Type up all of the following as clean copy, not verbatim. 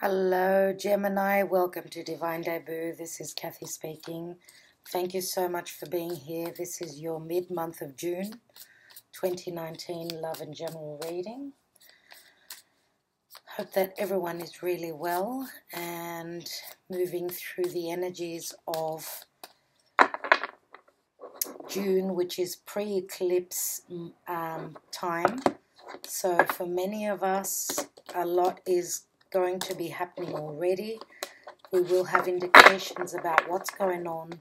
Hello Gemini, welcome to Divine Debut. This is Kathy speaking. Thank you so much for being here. This is your mid-month of June 2019 love and general reading. Hope that everyone is really well and moving through the energies of June, which is pre-eclipse time. So for many of us, a lot is going to be happening already. We will have indications about what's going on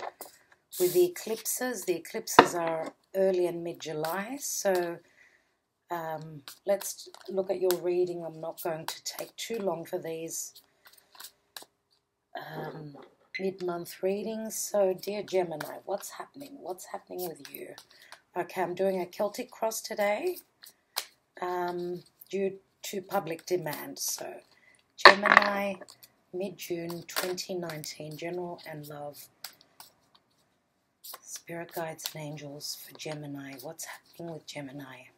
with the eclipses. The eclipses are early and mid-July, so let's look at your reading. I'm not going to take too long for these mid-month readings. So dear Gemini, what's happening? What's happening with you? Okay, I'm doing a Celtic cross today due to public demand. So Gemini, mid-June 2019, general and love. Spirit guides and angels for Gemini. What's happening with Gemini?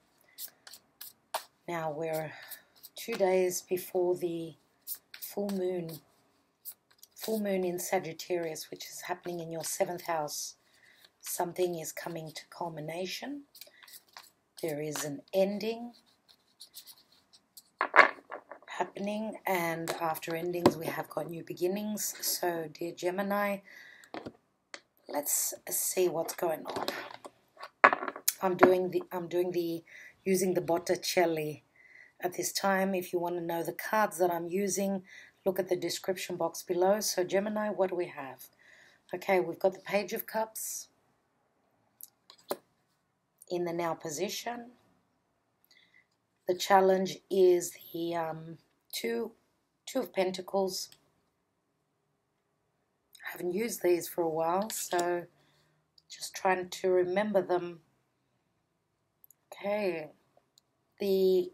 Now we're 2 days before the full moon in Sagittarius, which is happening in your 7th house. Something is coming to culmination. There is an ending happening, and after endings we have got new beginnings. So dear Gemini, let's see what's going on. Using the Botticelli at this time. If you want to know the cards that I'm using, look at the description box below. So Gemini, what do we have? Okay, we've got the Page of Cups in the now position. The challenge is the Two of Pentacles. I haven't used these for a while, so just trying to remember them. Okay, the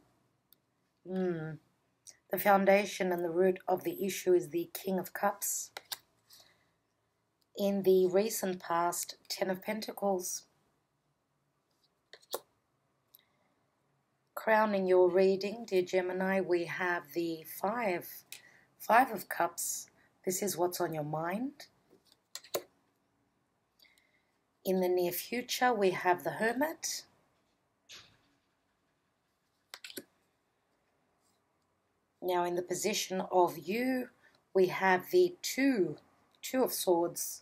foundation and the root of the issue is the King of Cups. In the recent past, 10 of Pentacles. Crowning your reading, dear Gemini, we have the Five of Cups. This is what's on your mind. In the near future, we have the Hermit. Now in the position of you, we have the Two of Swords.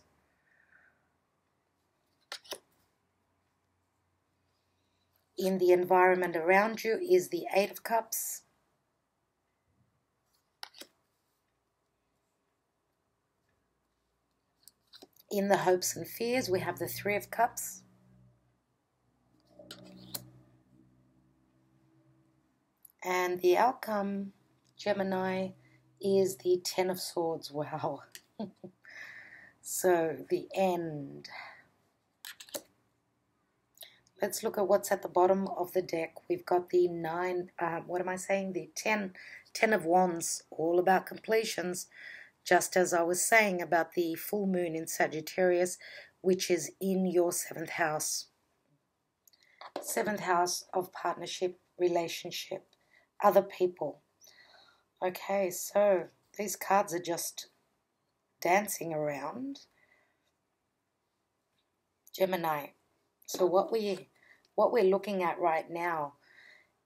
In the environment around you is the 8 of Cups. In the hopes and fears, we have the 3 of Cups. And the outcome, Gemini, is the 10 of Swords. Wow. So the end. Let's look at what's at the bottom of the deck. We've got the 10 of Wands, all about completions, just as I was saying about the full moon in Sagittarius, which is in your 7th house. 7th house of partnership, relationship, other people. Okay, so these cards are just dancing around. Gemini. So what we're looking at right now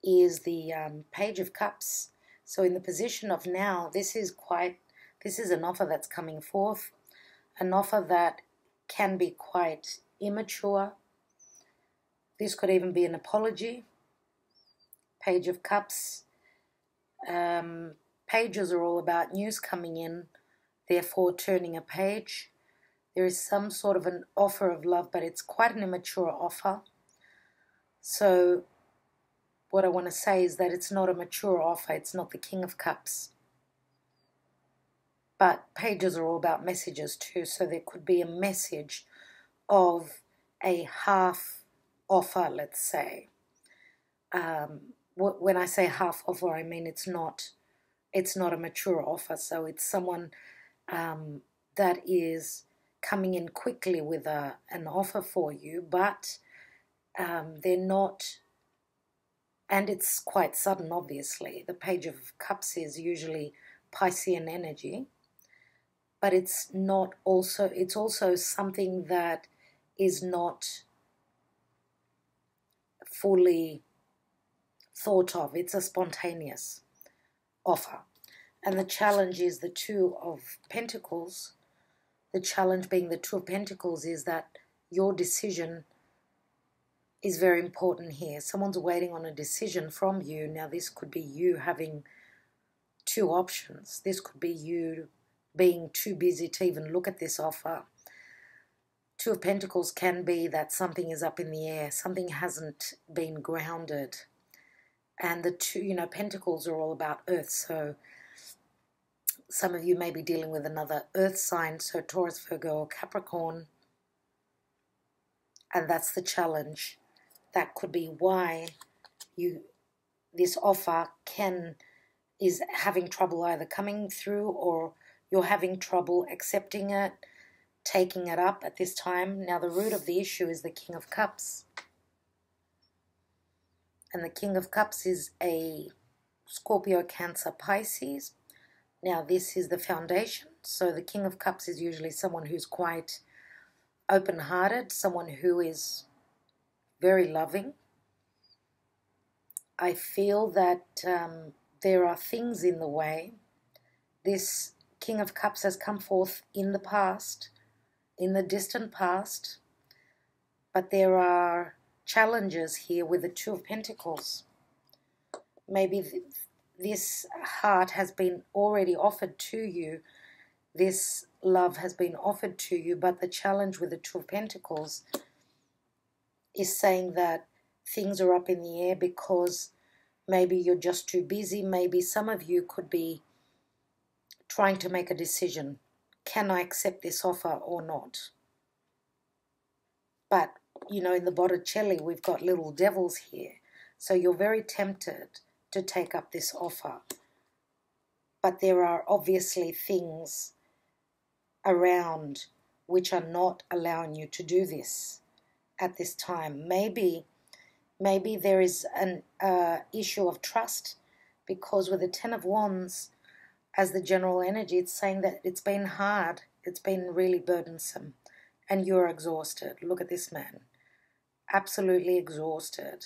is the Page of Cups. So in the position of now, this is an offer that's coming forth, an offer that can be quite immature. This could even be an apology. Page of Cups. Pages are all about news coming in, therefore turning a page. There is some sort of an offer of love, but it's quite an immature offer. So what I want to say is that it's not a mature offer. It's not the King of Cups. But pages are all about messages too. So there could be a message of a half offer, let's say. When I say half offer, I mean it's not a mature offer. So it's someone that is coming in quickly with an offer for you, but they're not, and it's quite sudden, obviously. The Page of Cups is usually Piscean energy, but it's also something that is not fully thought of. It's a spontaneous offer. And the challenge is the Two of Pentacles. The challenge being the Two of Pentacles is that your decision is very important here. Someone's waiting on a decision from you. Now, this could be you having two options. This could be you being too busy to even look at this offer. Two of Pentacles can be that something is up in the air. Something hasn't been grounded. And the two, Pentacles are all about earth. So some of you may be dealing with another earth sign, so Taurus, Virgo, or Capricorn. And that's the challenge. That could be why this offer is having trouble either coming through, or you're having trouble accepting it, taking it up at this time. Now, the root of the issue is the King of Cups. And the King of Cups is a Scorpio, Cancer, Pisces. Now, this is the foundation. So the King of Cups is usually someone who's quite open-hearted, someone who is very loving. I feel that there are things in the way. This King of Cups has come forth in the past, in the distant past, but there are challenges here with the Two of Pentacles. Maybe this heart has been already offered to you. This love has been offered to you, but the challenge with the Two of Pentacles is saying that things are up in the air because maybe you're just too busy. Maybe some of you could be trying to make a decision. Can I accept this offer or not? But, in the Botticelli, we've got little devils here. So you're very tempted to take up this offer. But there are obviously things around which are not allowing you to do this at this time. Maybe there is an issue of trust, because with the Ten of Wands as the general energy, it's saying that it's been hard, it's been really burdensome, and you're exhausted. Look at this man, absolutely exhausted.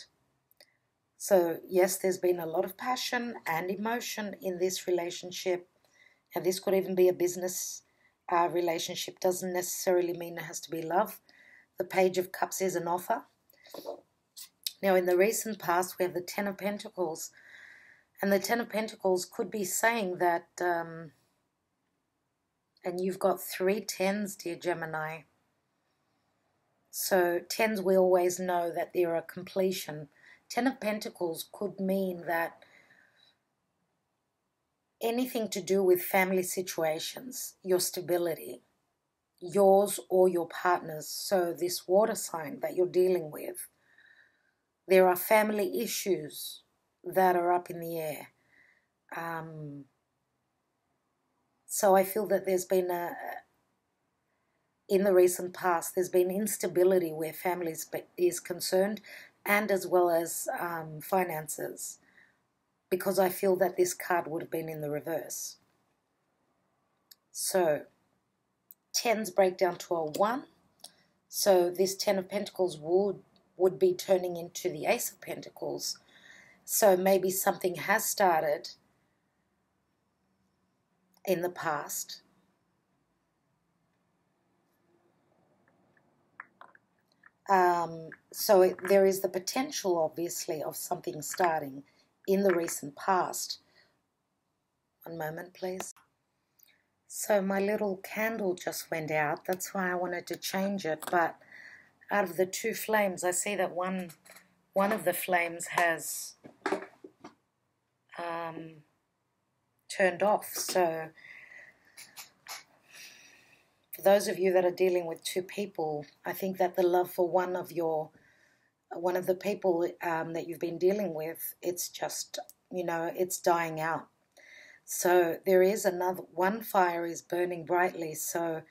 So yes, there's been a lot of passion and emotion in this relationship, and this could even be a business relationship. Doesn't necessarily mean it has to be love. The Page of Cups is an offer. Now, in the recent past, we have the Ten of Pentacles. And the Ten of Pentacles could be saying that, and you've got 3 tens, dear Gemini. So tens, we always know that they're a completion. Ten of Pentacles could mean that anything to do with family situations, your stability, yours or your partner's. So this water sign that you're dealing with, there are family issues that are up in the air. So I feel that there's been in the recent past, there's been instability where families is concerned, and as well as finances, because I feel that this card would have been in the reverse. So tens break down to a 1. So this Ten of Pentacles would be turning into the Ace of Pentacles. So maybe something has started in the past. So there is the potential, obviously, of something starting in the recent past. One moment, please. So my little candle just went out. That's why I wanted to change it. But out of the 2 flames, I see that one of the flames has turned off. So for those of you that are dealing with 2 people, I think that the love for one of the people that you've been dealing with, it's just, it's dying out. So there is one fire is burning brightly. So,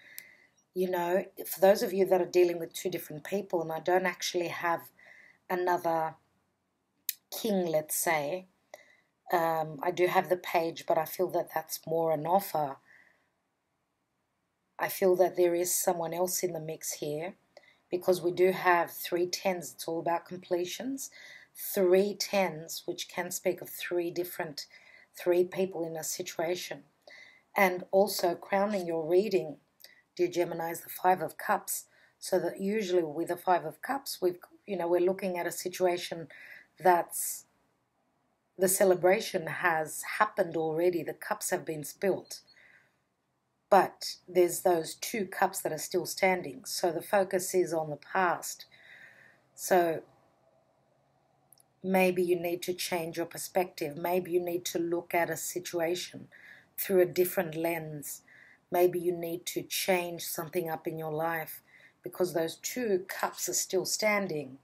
for those of you that are dealing with 2 different people, and I don't actually have another king, let's say, I do have the page, but I feel that that's more an offer. I feel that there is someone else in the mix here, because we do have 3 tens. It's all about completions. 3 tens, which can speak of 3 people in a situation. And also crowning your reading, dear Gemini, is the 5 of Cups. So that usually with the 5 of Cups, we're looking at a situation that's, the celebration has happened already. The cups have been spilt. But there's those 2 cups that are still standing. So the focus is on the past. So maybe you need to change your perspective. Maybe you need to look at a situation through a different lens. Maybe you need to change something up in your life, because those 2 cups are still standing.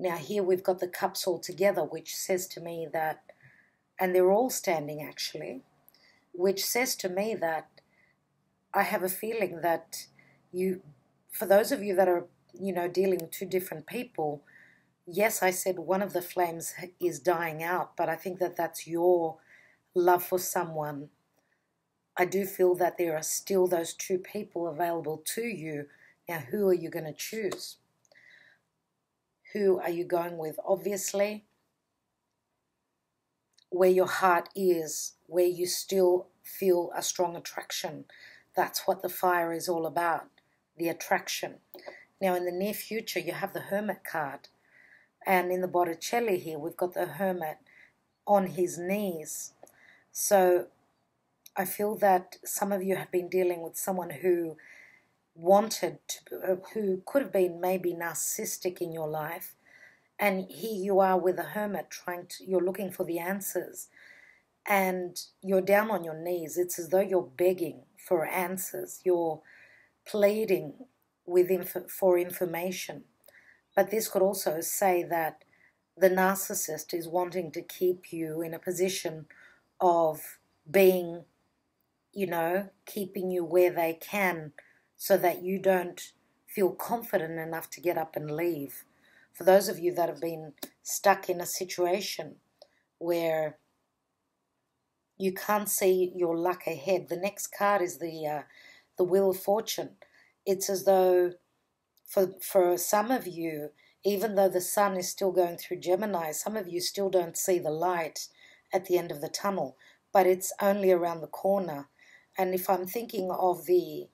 Now here we've got the cups all together, which says to me that, and they're all standing actually, which says to me that I have a feeling that for those of you that are, dealing with 2 different people, yes, I said one of the flames is dying out, but I think that that's your love for someone. I do feel that there are still those 2 people available to you. Now, who are you going to choose? Who are you going with? Obviously, where your heart is, where you still feel a strong attraction. That's what the fire is all about, the attraction. Now, in the near future, you have the Hermit card. And in the Botticelli here, we've got the Hermit on his knees. So I feel that some of you have been dealing with someone who who could have been maybe narcissistic in your life. And here you are with a Hermit you're looking for the answers. And you're down on your knees. It's as though you're begging for answers. You're pleading for information. But this could also say that the narcissist is wanting to keep you in a position of being, keeping you where they can, so that you don't feel confident enough to get up and leave. For those of you that have been stuck in a situation where you can't see your luck ahead, the next card is the Wheel of Fortune. It's as though for some of you, even though the sun is still going through Gemini, some of you still don't see the light at the end of the tunnel, but it's only around the corner. And if I'm thinking of the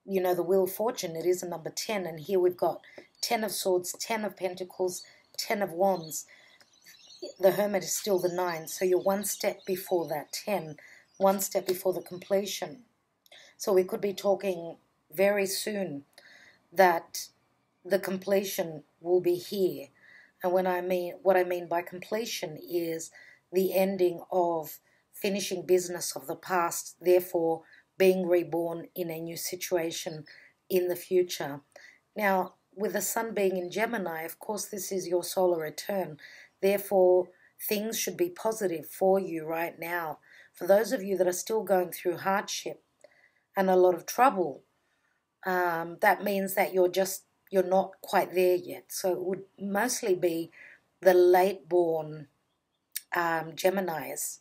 Wheel of Fortune, it is a number 10, and here we've got 10 of Swords, 10 of Pentacles, 10 of Wands. The Hermit is still the 9, so you're 1 step before that 10, 1 step before the completion. So we could be talking very soon that the completion will be here. And what I mean by completion is the ending of finishing business of the past, therefore being reborn in a new situation in the future. Now, with the sun being in Gemini, of course, this is your solar return. Therefore, things should be positive for you right now. For those of you that are still going through hardship and a lot of trouble, that means that you're not quite there yet. So it would mostly be the late-born Geminis,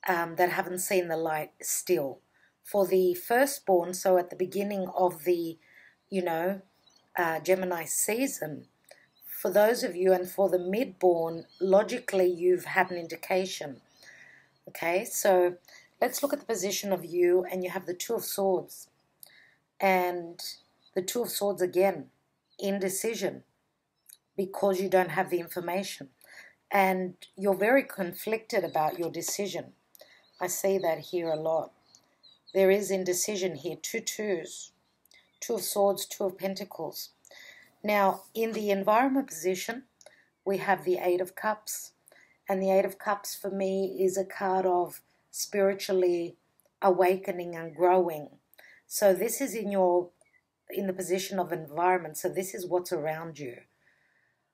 that haven't seen the light still. For the firstborn, so at the beginning of the, Gemini season, for those of you, and for the midborn, logically you've had an indication. Okay, so let's look at the position of you, and you have the 2 of Swords. And the 2 of Swords again, indecision, because you don't have the information. And you're very conflicted about your decision. I see that here a lot. There is indecision here, 2 twos, 2 of Swords, 2 of Pentacles. Now, in the environment position, we have the 8 of Cups. And the 8 of Cups for me is a card of spiritually awakening and growing. So this is in the position of environment. So this is what's around you.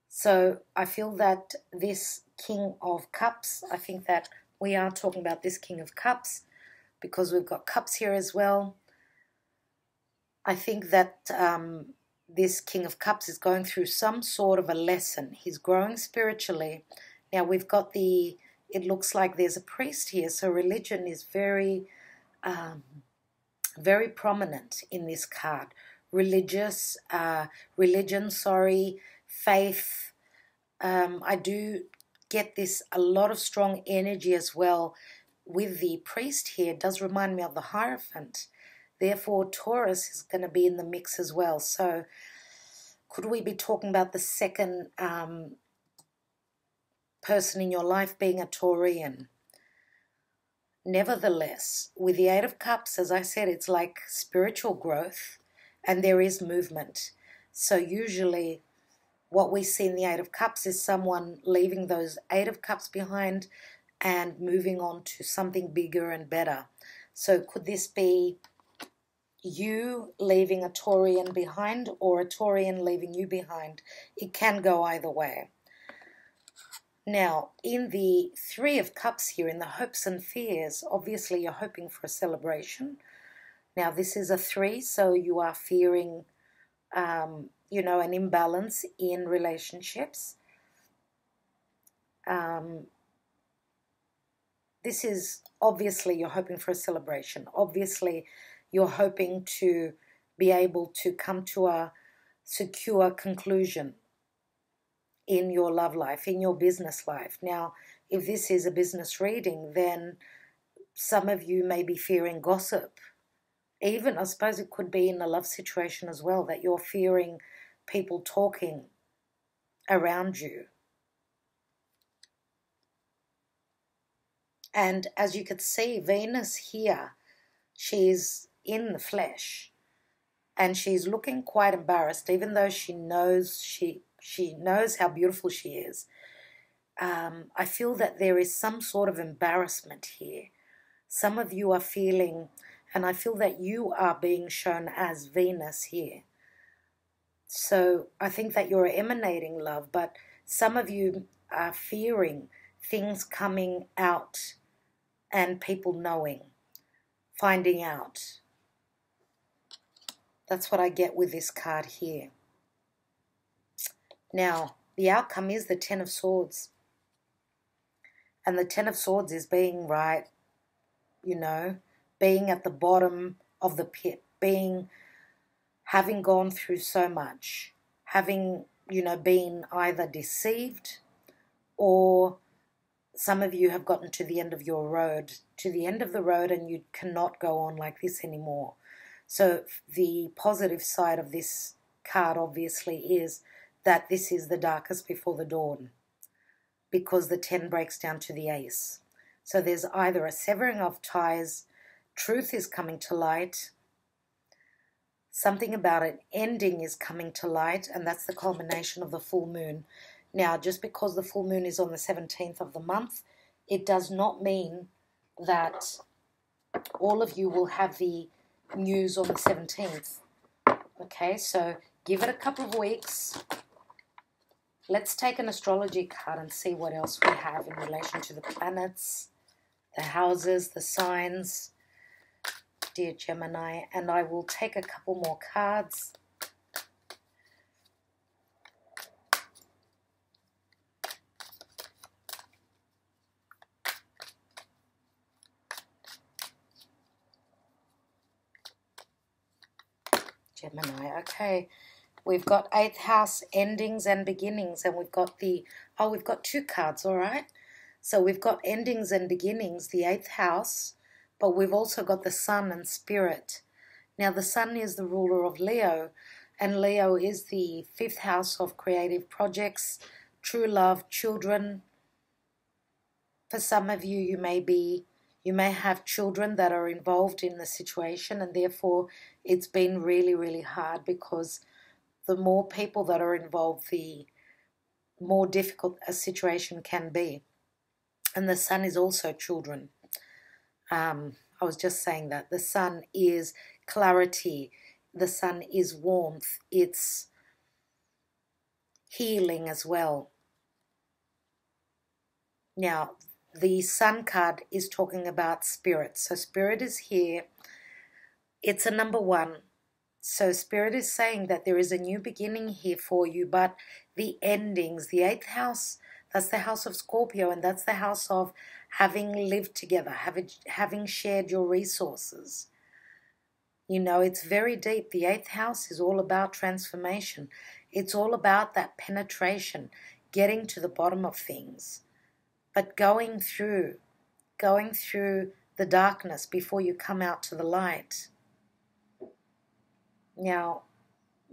So I feel that this King of Cups, I think that we are talking about this King of Cups because we've got Cups here as well. I think that this King of Cups is going through some sort of a lesson. He's growing spiritually. Now we've got the, it looks like there's a priest here, so religion is very, very prominent in this card. Religion, faith. I do get this, a lot of strong energy as well with the priest here. It does remind me of the Hierophant. Therefore, Taurus is going to be in the mix as well. So could we be talking about the second person in your life being a Taurian? Nevertheless, with the Eight of Cups, as I said, it's like spiritual growth and there is movement. So usually what we see in the Eight of Cups is someone leaving those Eight of Cups behind and moving on to something bigger and better. So could this be you leaving a Taurian behind or a Taurian leaving you behind? It can go either way. Now, in the Three of Cups here, in the hopes and fears, obviously you're hoping for a celebration. Now, this is a 3, so you are fearing, you know, an imbalance in relationships. This is, obviously, you're hoping for a celebration. Obviously, you're hoping to be able to come to a secure conclusion in your love life, in your business life. Now, if this is a business reading, then some of you may be fearing gossip. Even, I suppose it could be in a love situation as well, that you're fearing people talking around you. And as you could see, Venus here, she's in the flesh and she's looking quite embarrassed, even though she knows she knows how beautiful she is. I feel that there is some sort of embarrassment here. Some of you are feeling, and I feel that you are being shown as Venus here. So I think that you're emanating love, but some of you are fearing things coming out and people knowing, finding out. That's what I get with this card here. Now, the outcome is the Ten of Swords. And the Ten of Swords is being right, you know, being at the bottom of the pit, having gone through so much, having, you know, been either deceived or some of you have gotten to the end of your road, to the end of the road, and you cannot go on like this anymore. So the positive side of this card obviously is that this is the darkest before the dawn, because the 10 breaks down to the ace. So there's either a severing of ties, truth is coming to light, something about an ending is coming to light, and that's the culmination of the full moon. Now, just because the full moon is on the 17th of the month, it does not mean that all of you will have the news on the 17th. Okay, so give it a couple of weeks. Let's take an astrology card and see what else we have in relation to the planets, the houses, the signs, dear Gemini. And I will take a couple more cards. Gemini, okay. We've got 8th house, endings and beginnings, and we've got we've got 2 cards, all right? So we've got endings and beginnings, the 8th house, but we've also got the Sun and Spirit. Now, the Sun is the ruler of Leo, and Leo is the 5th house of creative projects, true love, children. For some of you, you may have children that are involved in the situation, and therefore it's been really, really hard, because the more people that are involved, the more difficult a situation can be. And the Sun is also children. I was just saying that. The Sun is clarity. The Sun is warmth. It's healing as well. Now, the Sun card is talking about Spirit. So Spirit is here. It's a number 1. So Spirit is saying that there is a new beginning here for you, but the endings, the 8th house, That's the house of Scorpio, and that's the house of having lived together, having shared your resources. You know, it's very deep. The 8th house is all about transformation. It's all about that penetration, getting to the bottom of things, but going through the darkness before you come out to the light. Now,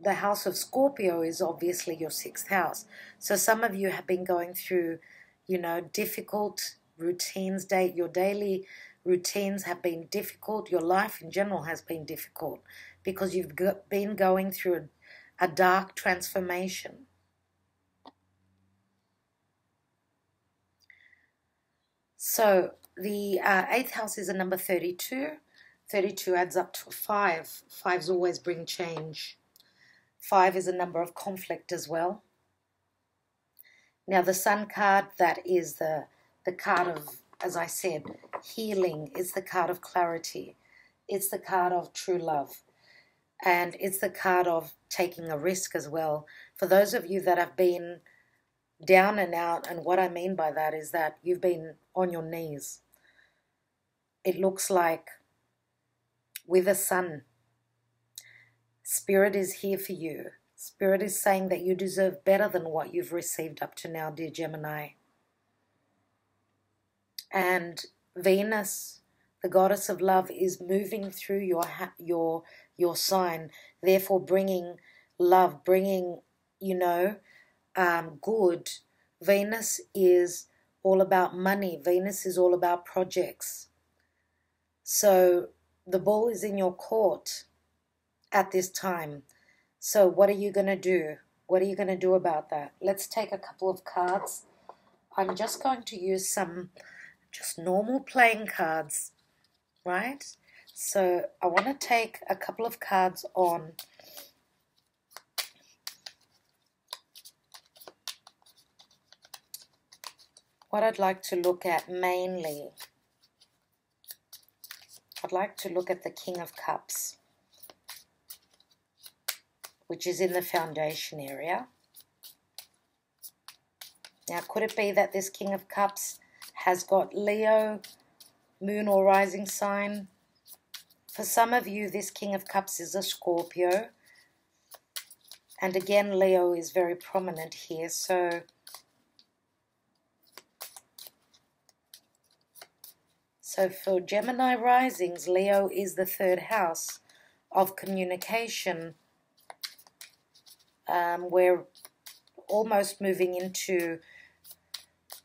the house of Scorpio is obviously your 6th house. So some of you have been going through, you know, difficult routines. Your daily routines have been difficult. Your life in general has been difficult because you've been going through a dark transformation. So the 8th house is a number 32. 32 adds up to 5. 5s always bring change. 5 is a number of conflict as well. Now the Sun card, that is the card of, as I said, healing. It's the card of clarity. It's the card of true love. And it's the card of taking a risk as well. For those of you that have been down and out, and what I mean by that is that you've been on your knees. It looks like with the Sun, Spirit is here for you. Spirit is saying that you deserve better than what you've received up to now, dear Gemini. And Venus, the goddess of love, is moving through your sign, therefore bringing love, bringing, you know, good. Venus is all about money. Venus is all about projects. So the ball is in your court at this time. So what are you going to do? What are you going to do about that? Let's take a couple of cards. I'm just going to use some just normal playing cards, right? So I want to take a couple of cards on what I'd like to look at mainly. I'd like to look at the King of Cups, which is in the foundation area. Now, could it be that this King of Cups has got Leo, moon or rising sign? For some of you, this King of Cups is a Scorpio. And again, Leo is very prominent here. So for Gemini risings, Leo is the 3rd house of communication. We're almost moving into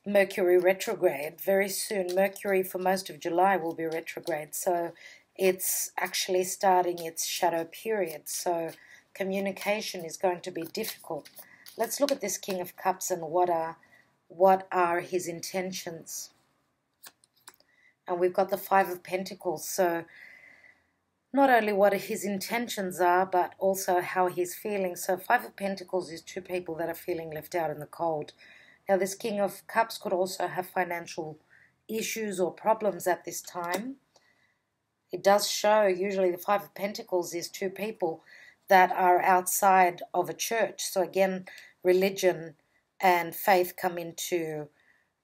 Mercury retrograde. Very soon, Mercury for most of July will be retrograde. So it's actually starting its shadow period. So communication is going to be difficult. Let's look at this King of Cups and what are his intentions. And we've got the 5 of Pentacles. So not only what his intentions are, but also how he's feeling. So 5 of Pentacles is 2 people that are feeling left out in the cold. Now this King of Cups could also have financial issues or problems at this time. It does show usually the 5 of Pentacles is 2 people that are outside of a church. So again, religion and faith come into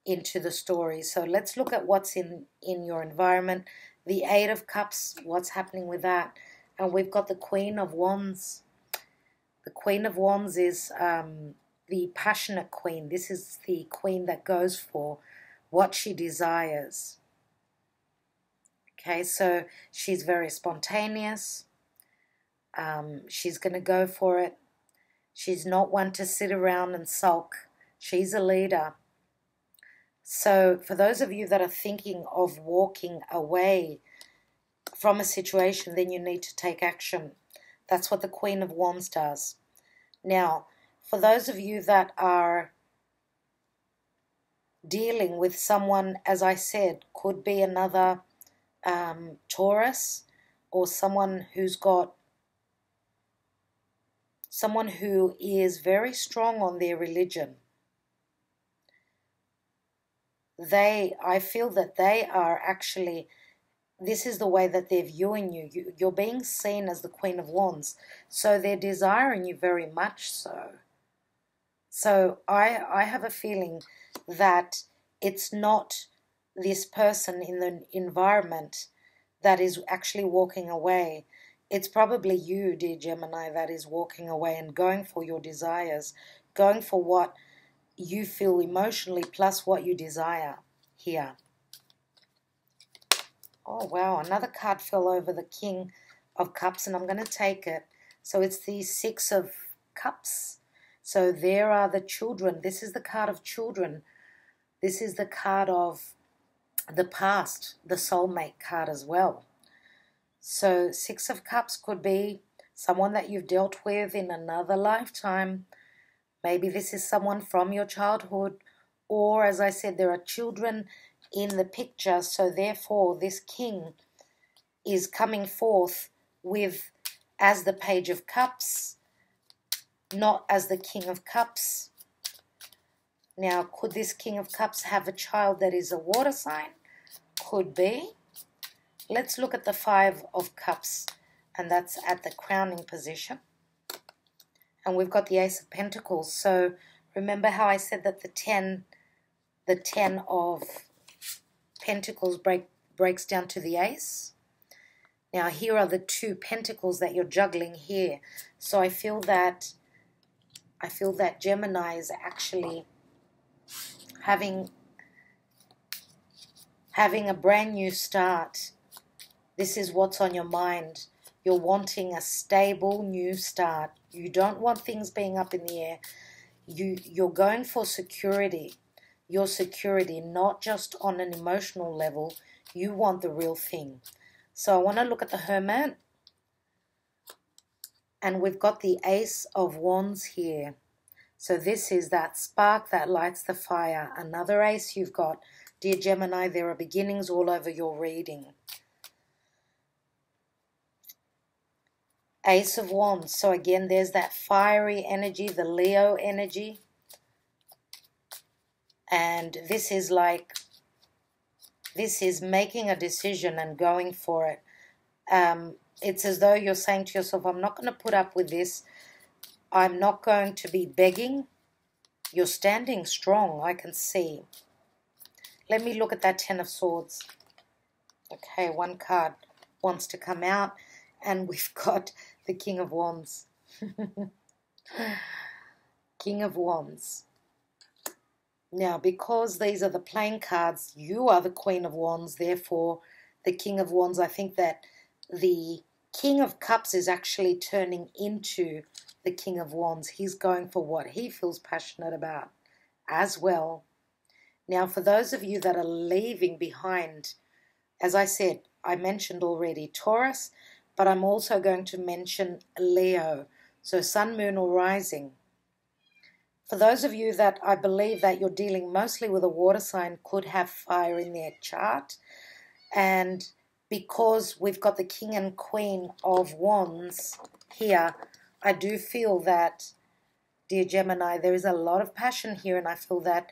the story. So let's look at what's in your environment. The 8 of Cups, what's happening with that? And we've got the Queen of Wands. The Queen of Wands is the passionate queen. This is the queen that goes for what she desires. Okay, so she's very spontaneous. She's going to go for it. She's not one to sit around and sulk. She's a leader. So for those of you that are thinking of walking away from a situation, then you need to take action. That's what the Queen of Wands does. Now, for those of you that are dealing with someone, as I said, could be another Taurus, or someone who is very strong on their religion. I feel that they are actually, this is the way that they're viewing you. You're being seen as the Queen of Wands. So they're desiring you very much so. So I have a feeling that it's not this person in the environment that is actually walking away. It's probably you, dear Gemini, that is walking away and going for your desires, going for what you feel emotionally plus what you desire here. Oh, wow, another card fell over, the King of Cups, and I'm going to take it. So it's the Six of Cups. So there are the children. This is the card of children. This is the card of the past, the soulmate card as well. So Six of Cups could be someone that you've dealt with in another lifetime. Maybe this is someone from your childhood, or as I said, there are children in the picture, so therefore this king is coming forth with as the Page of Cups, not as the King of Cups. Now, could this King of Cups have a child that is a water sign? Could be. Let's look at the Five of Cups, and that's at the crowning position. And we've got the Ace of Pentacles. So remember how I said that the 10 of Pentacles breaks down to the Ace? Now here are the two Pentacles that you're juggling here. So I feel that Gemini is actually having a brand new start. This is what's on your mind. You're wanting a stable new start. You don't want things being up in the air. You're going for security. Your security, not just on an emotional level. You want the real thing. So I want to look at the Hermit. And we've got the Ace of Wands here. So this is that spark that lights the fire. Another ace you've got. Dear Gemini, there are beginnings all over your reading. Ace of Wands. So again, there's that fiery energy, the Leo energy. And this is making a decision and going for it. It's as though you're saying to yourself, I'm not going to put up with this. I'm not going to be begging. You're standing strong, I can see. Let me look at that Ten of Swords. Okay, one card wants to come out. And we've got the King of Wands. King of Wands. Now, because these are the plain cards, you are the Queen of Wands, therefore the King of Wands. I think that the King of Cups is actually turning into the King of Wands. He's going for what he feels passionate about as well. Now, for those of you that are leaving behind, as I said, I mentioned already Taurus, but I'm also going to mention Leo, so Sun, Moon, or Rising. For those of you that I believe that you're dealing mostly with a water sign, could have fire in their chart. And because we've got the King and Queen of Wands here, I do feel that, dear Gemini, there is a lot of passion here, and I feel that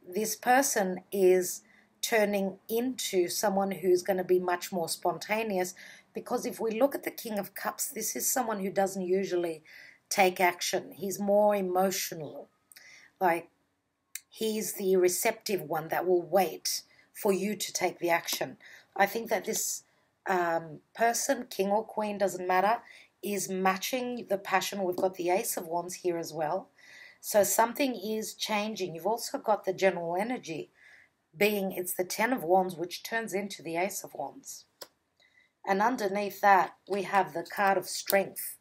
this person is turning into someone who's going to be much more spontaneous, because if we look at the King of Cups, this is someone who doesn't usually take action. He's more emotional. Like, he's the receptive one that will wait for you to take the action. I think that this person, king or queen, doesn't matter, is matching the passion. We've got the Ace of Wands here as well. So something is changing. You've also got the general energy being, it's the Ten of Wands, which turns into the Ace of Wands. And underneath that, we have the card of Strength.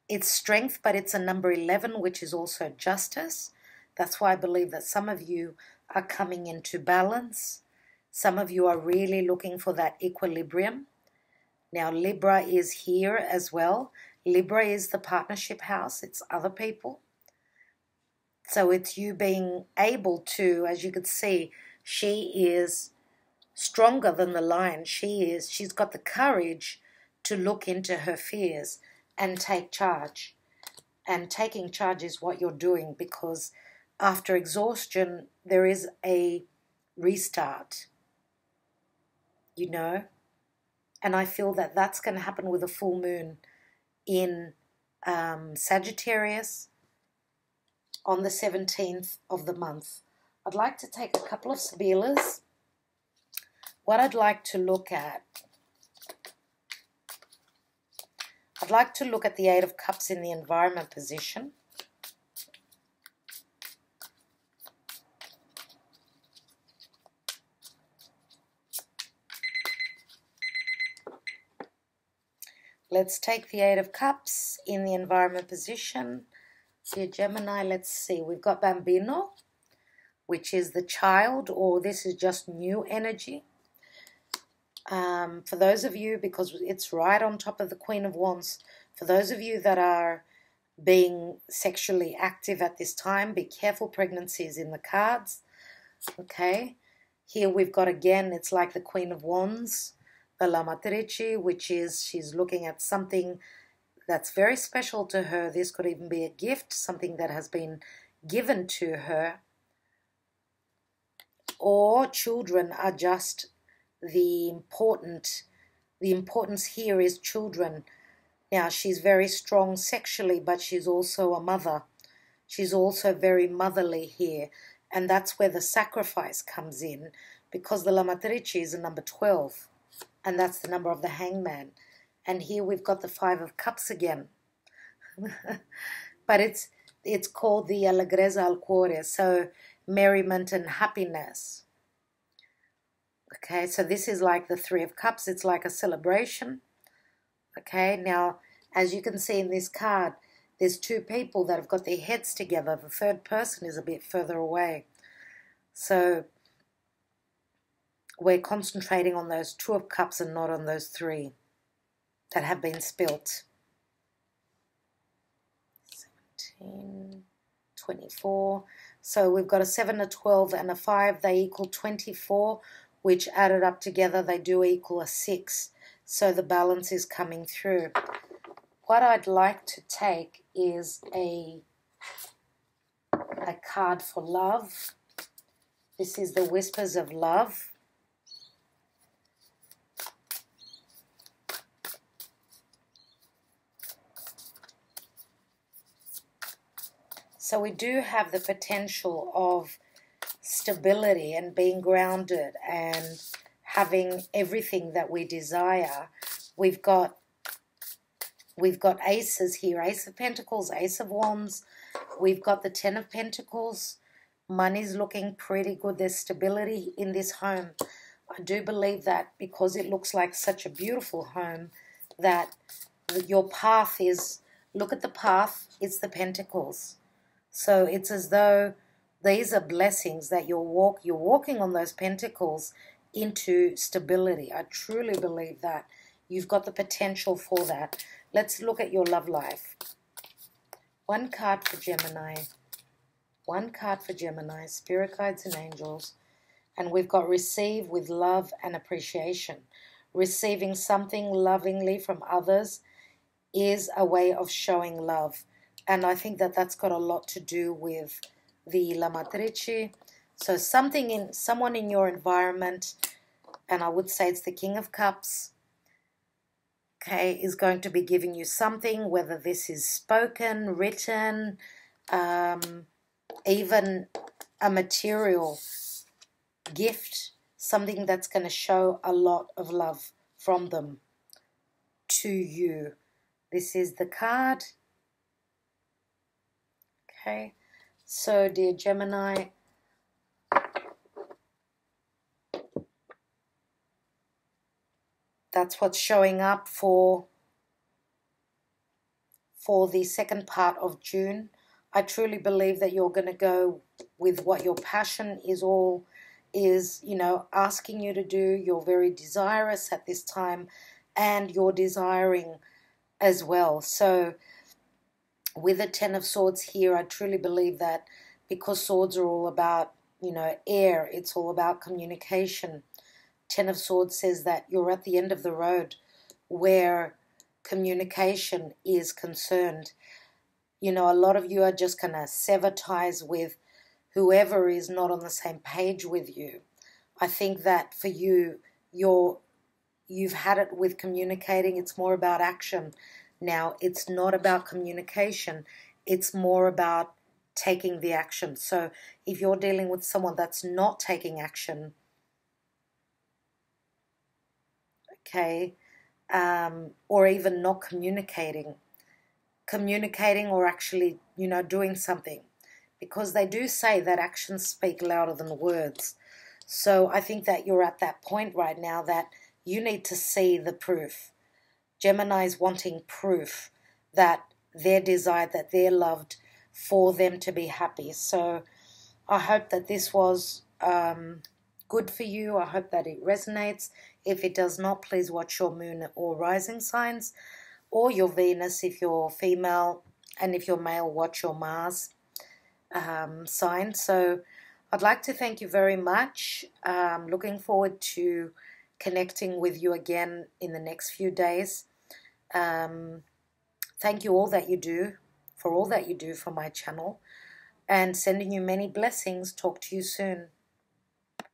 It's strength, but it's a number 11, which is also justice. That's why I believe that some of you are coming into balance. Some of you are really looking for that equilibrium. Now, Libra is here as well. Libra is the partnership house. It's other people. So it's you being able to, as you could see, she is stronger than the lion. She's got the courage to look into her fears and take charge. And taking charge is what you're doing, because after exhaustion, there is a restart, you know. And I feel that that's going to happen with a full moon in Sagittarius on the 17th of the month. I'd like to take a couple of SIBILLAS. What I'd like to look at, I'd like to look at the Eight of Cups in the environment position. Let's take the Eight of Cups in the environment position. Dear Gemini, let's see. We've got Bambino, which is the child, or this is just new energy. For those of you, because it's right on top of the Queen of Wands, for those of you that are being sexually active at this time, be careful, pregnancies in the cards. Okay, here we've got again, it's like the Queen of Wands, the Lamatrice, which is she's looking at something that's very special to her. This could even be a gift, something that has been given to her. Or children are just the importance here is children. Now, she's very strong sexually, but she's also a mother. She's also very motherly here. And that's where the sacrifice comes in, because the Lamatrice is a number 12. And that's the number of the Hangman. And here we've got the Five of Cups again. But it's called the Allegrezza al Cuore, so merriment and happiness. Okay, so this is like the Three of Cups. It's like a celebration. Okay, now, as you can see in this card, there's two people that have got their heads together. The third person is a bit further away. So we're concentrating on those Two of Cups and not on those three that have been spilt. 17, 24. So we've got a 7, a 12, and a 5. They equal 24, which added up together, they do equal a 6. So the balance is coming through. What I'd like to take is a card for love. This is the Whispers of Love. So we do have the potential of stability and being grounded and having everything that we desire. We've got aces here, Ace of Pentacles, Ace of Wands. We've got the 10 of Pentacles. Money's looking pretty good. There's stability in this home. I do believe that because it looks like such a beautiful home, that your path is, look at the path, it's the Pentacles. So it's as though these are blessings that you're walking on those pentacles into stability. I truly believe that. You've got the potential for that. Let's look at your love life. One card for Gemini. One card for Gemini, Spirit Guides and Angels. And we've got receive with love and appreciation. Receiving something lovingly from others is a way of showing love. And I think that that's got a lot to do with the Lamatrice. So someone in your environment, and I would say it's the King of Cups, okay, is going to be giving you something, whether this is spoken, written, even a material gift, something that's going to show a lot of love from them to you. This is the card. Okay, so dear Gemini, that's what's showing up for the second part of June. I truly believe that you're going to go with what your passion is asking you to do. You're very desirous at this time, and you're desiring as well. So with the 10 of Swords here, I truly believe that because swords are all about, air, it's all about communication. 10 of Swords says that you're at the end of the road where communication is concerned. A lot of you are just going to sever ties with whoever is not on the same page with you. I think that for you, you've had it with communicating. It's more about action. Now, it's not about communication. It's more about taking the action. So if you're dealing with someone that's not taking action, okay, or even not communicating or actually, you know, doing something, because they do say that actions speak louder than words. So I think that you're at that point right now that you need to see the proof. Gemini is wanting proof that they're desired, that they're loved, for them to be happy. So I hope that this was good for you. I hope that it resonates. If it does not, please watch your moon or rising signs, or your Venus if you're female, and if you're male, watch your Mars sign. So I'd like to thank you very much. Looking forward to connecting with you again in the next few days. Thank you all that you do, for all that you do for my channel, and sending you many blessings. Talk to you soon.